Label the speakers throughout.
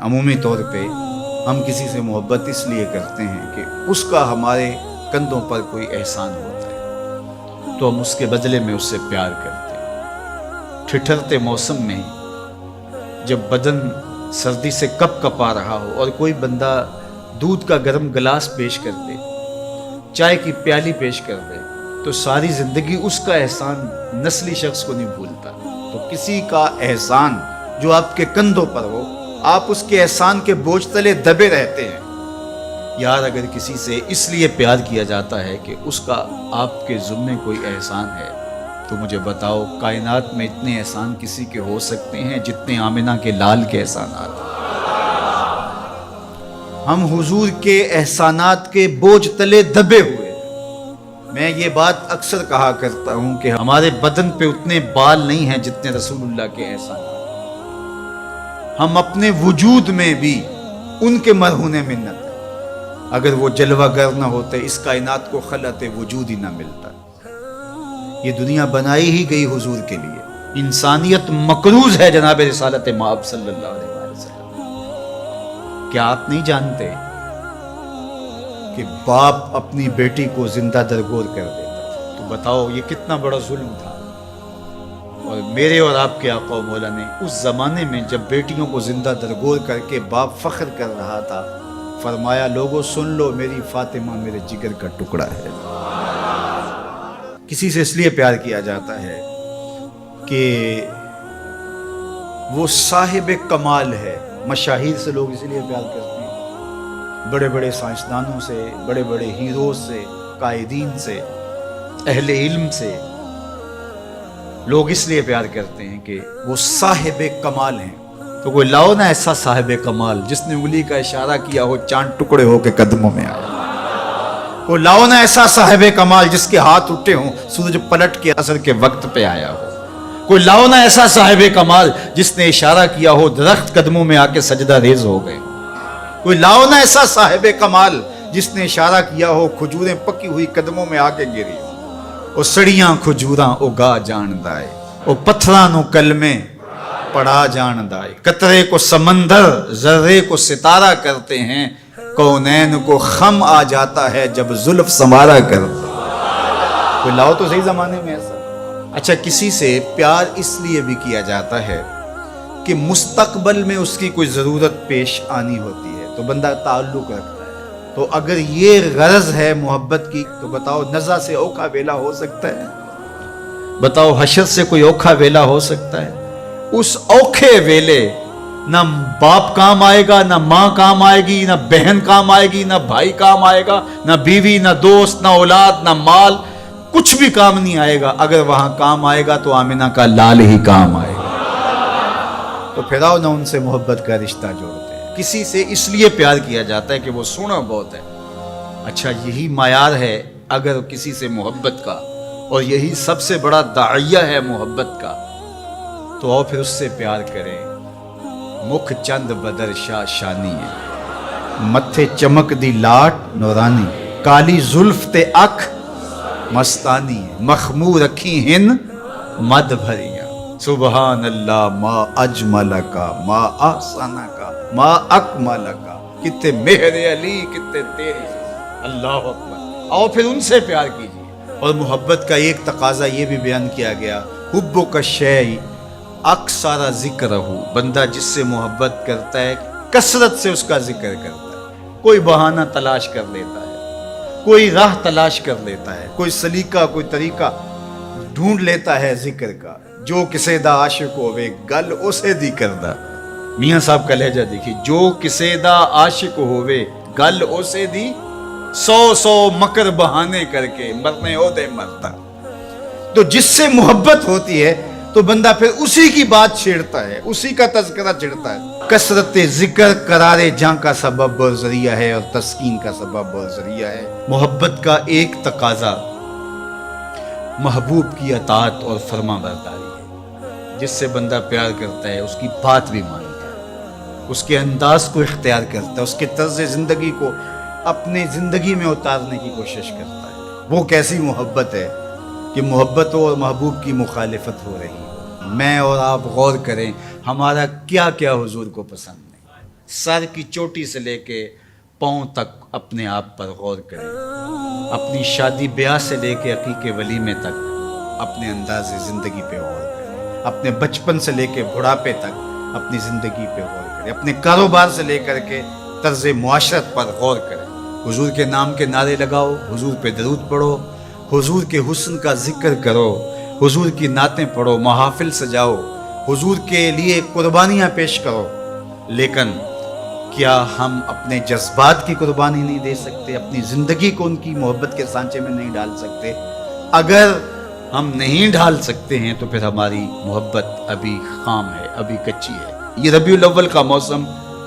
Speaker 1: عمومی طور پہ ہم کسی سے محبت اس لیے کرتے ہیں کہ اس کا ہمارے کندھوں پر کوئی احسان ہوتا ہے تو ہم اس کے بدلے میں اس سے پیار کرتے ہیں۔ ٹھٹھرتے موسم میں جب بدن سردی سے کپ کپا رہا ہو اور کوئی بندہ دودھ کا گرم گلاس پیش کر دے، چائے کی پیالی پیش کر دے، تو ساری زندگی اس کا احسان نسلی شخص کو نہیں بھولتا۔ تو کسی کا احسان جو آپ کے کندھوں پر ہو، آپ اس کے احسان کے بوجھ تلے دبے رہتے ہیں۔ یار اگر کسی سے اس لیے پیار کیا جاتا ہے کہ اس کا آپ کے ذمے کوئی احسان ہے، تو مجھے بتاؤ کائنات میں اتنے احسان کسی کے ہو سکتے ہیں جتنے آمنہ کے لال کے احسانات ہیں؟ ہم حضور کے احسانات کے بوجھ تلے دبے ہوئے۔ میں یہ بات اکثر کہا کرتا ہوں کہ ہمارے بدن پہ اتنے بال نہیں ہیں جتنے رسول اللہ کے احسانات۔ ہم اپنے وجود میں بھی ان کے مرہون منت ہیں۔ اگر وہ جلوہ گر نہ ہوتے اس کائنات کو خلعت وجود ہی نہ ملتا۔ یہ دنیا بنائی ہی گئی حضور کے لیے۔ انسانیت مقروض ہے جناب رسالت مآب صلی اللہ علیہ وسلم۔ کیا آپ نہیں جانتے کہ باپ اپنی بیٹی کو زندہ درگور کر دیتا؟ تو بتاؤ یہ کتنا بڑا ظلم تھا۔ اور میرے اور آپ کے آقا و مولا نے اس زمانے میں جب بیٹیوں کو زندہ درگور کر کے باپ فخر کر رہا تھا، فرمایا لوگوں سن لو، میری فاطمہ میرے جگر کا ٹکڑا ہے۔ کسی سے اس لیے پیار کیا جاتا ہے کہ وہ صاحب کمال ہے۔ مشاہیر سے لوگ اس لیے پیار کرتے ہیں، بڑے بڑے سائنسدانوں سے، بڑے بڑے ہیروز سے، قائدین سے، اہل علم سے لوگ اس لیے پیار کرتے ہیں کہ وہ صاحب کمال ہیں۔ تو کوئی لاؤ نا ایسا صاحب کمال جس نے انگلی کا اشارہ کیا ہو چاند ٹکڑے ہو کے قدموں میں آیا۔ کوئی لاؤ نا ایسا صاحب کمال جس کے ہاتھ اٹھے ہوں سورج پلٹ کے عصر کے وقت پہ آیا ہو۔ کوئی لاؤ نا ایسا صاحب کمال جس نے اشارہ کیا ہو درخت قدموں میں آ کے سجدہ ریز ہو گئے۔ کوئی لاؤ نا ایسا صاحب کمال جس نے اشارہ کیا ہو کھجوریں پکی ہوئی قدموں میں آ کے گری ہو۔ او سڑیاں کھجوراں اگا جاندہ ہے، او پتھراں نو کلمے پڑھا جاندہ ہے۔ قطرے کو سمندر ذرے کو ستارہ کرتے ہیں، کونین کو خم آ جاتا ہے جب زلف سنوارا کرتا ہے۔ کوئی لاؤ تو صحیح زمانے میں ایسا۔ اچھا کسی سے پیار اس لیے بھی کیا جاتا ہے کہ مستقبل میں اس کی کوئی ضرورت پیش آنی ہوتی ہے تو بندہ تعلق رکھتا ہے۔ تو اگر یہ غرض ہے محبت کی تو بتاؤ نزع سے اوکھا ویلا ہو سکتا ہے؟ بتاؤ حشر سے کوئی اوکھا ویلا ہو سکتا ہے؟ اس اوکھے ویلے نہ باپ کام آئے گا، نہ ماں کام آئے گی، نہ بہن کام آئے گی، نہ بھائی کام آئے گا، نہ بیوی، نہ دوست، نہ اولاد، نہ مال، کچھ بھی کام نہیں آئے گا۔ اگر وہاں کام آئے گا تو آمنہ کا لال ہی کام آئے گا۔ تو پھر آؤ نہ ان سے محبت کا رشتہ جوڑتے ہیں۔ کسی سے اس لیے پیار کیا جاتا ہے کہ وہ سونا بہت ہے۔ اچھا یہی معیار ہے اگر کسی سے محبت کا، اور یہی سب سے بڑا داعیہ ہے محبت کا، تو آؤ پھر اس سے پیار کریں۔ مکھ چند بدر شاہ شانی ہے، متھے چمک دی لاٹ نورانی، کالی زلف تے اکھ مستانی ہے، مخمور اکھی ہن مد بھریاں۔ سبحان اللہ ما اجمل کا، ما احسن کا، ما اکمل کا، کتے مہر علی کتے تیری، اللہ اکبر۔ آؤ پھر ان سے پیار کیجیے۔ اور محبت کا ایک تقاضا یہ بھی بیان کیا گیا، حب کا شیء اکثر ذکر ہو، بندہ جس سے محبت کرتا ہے کثرت سے اس کا ذکر کرتا ہے۔ کوئی بہانہ تلاش کر لیتا ہے، کوئی راہ تلاش کر لیتا ہے، کوئی سلیقہ کوئی طریقہ ڈھونڈ لیتا ہے ذکر کا۔ جو کسے دا عاشق ہوئے گل اسے دی کردہ، میاں صاحب کا لہجہ دیکھیے، جو کسے دا عاشق ہوئے گل اسے دی، سو مکر بہانے کر کے مرنے ہو دے مرتا۔ تو جس سے محبت ہوتی ہے تو بندہ پھر اسی کی بات چھیڑتا ہے، اسی کا تذکرہ چھیڑتا ہے۔ کثرت ذکر قرار جاں کا سبب اور ذریعہ ہے، اور تسکین کا سبب اور ذریعہ ہے۔ محبت کا ایک تقاضا محبوب کی اطاعت اور فرما برداری ہے۔ جس سے بندہ پیار کرتا ہے اس کی بات بھی مانتا ہے، اس کے انداز کو اختیار کرتا ہے، اس کے طرز زندگی کو اپنے زندگی میں اتارنے کی کوشش کرتا ہے۔ وہ کیسی محبت ہے کہ محبت اور محبوب کی مخالفت ہو رہی ہے۔ میں اور آپ غور کریں ہمارا کیا کیا حضور کو پسند نہیں۔ سر کی چوٹی سے لے کے پاؤں تک اپنے آپ پر غور کریں. اپنی شادی بیاہ سے لے کے عقیقے ولیمے تک اپنے انداز زندگی پہ غور کریں. اپنے بچپن سے لے کے بڑھاپے تک اپنی زندگی پہ غور کریں. اپنے کاروبار سے لے کر کے طرز معاشرت پر غور کریں. حضور کے نام کے نعرے لگاؤ، حضور پہ درود پڑھو، حضور کے حسن کا ذکر کرو، حضور کی نعتیں پڑھو، محافل سجاؤ، حضور کے لیے قربانیاں پیش کرو. لیکن کیا ہم اپنے جذبات کی قربانی نہیں دے سکتے؟ اپنی زندگی کو ان کی محبت کے سانچے میں نہیں ڈال سکتے؟ اگر ہم نہیں ڈال سکتے ہیں تو پھر ہماری محبت ابھی خام ہے، ابھی کچی ہے. یہ ربیع الاول کا موسم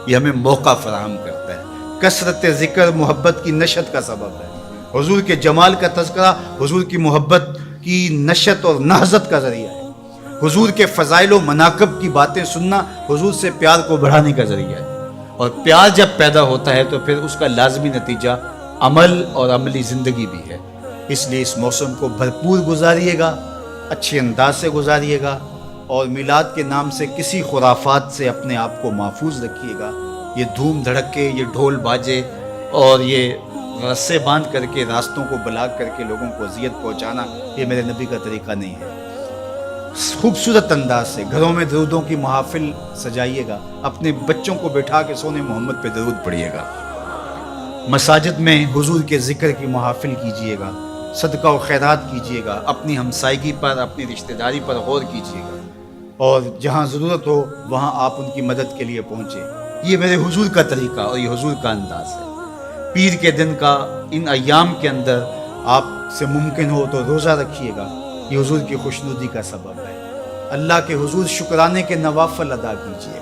Speaker 1: یہ ہمیں موقع فراہم کرتا ہے. کثرت ذکر محبت کی نشت کا سبب ہے. حضور کے جمال کا تذکرہ حضور کی محبت کی نشت اور نہضت کا ذریعہ ہے. حضور کے فضائل و مناقب کی باتیں سننا حضور سے پیار کو بڑھانے کا ذریعہ ہے. اور پیار جب پیدا ہوتا ہے تو پھر اس کا لازمی نتیجہ عمل اور عملی زندگی بھی ہے. اس لیے اس موسم کو بھرپور گزاریے گا، اچھے انداز سے گزاریے گا، اور میلاد کے نام سے کسی خرافات سے اپنے آپ کو محفوظ رکھیے گا. یہ دھوم دھڑکے، یہ ڈھول باجے اور یہ رسے باندھ کر کے راستوں کو بلاک کر کے لوگوں کو اذیت پہنچانا، یہ میرے نبی کا طریقہ نہیں ہے. خوبصورت انداز سے گھروں میں درودوں کی محافل سجائیے گا. اپنے بچوں کو بٹھا کے سونے محمد پہ درود پڑھیے گا. مساجد میں حضور کے ذکر کی محافل کیجیے گا. صدقہ و خیرات کیجیے گا. اپنی ہمسائیگی پر، اپنی رشتہ داری پر غور کیجیے گا، اور جہاں ضرورت ہو وہاں آپ ان کی مدد کے لیے پہنچیں. یہ میرے حضور کا طریقہ اور یہ حضور کا انداز ہے. پیر کے دن کا ان ایام کے اندر آپ سے ممکن ہو تو روزہ رکھیے گا. یہ حضور کی خوشنودی کا سبب ہے. اللہ کے حضور شکرانے کے نوافل ادا کیجیے گا.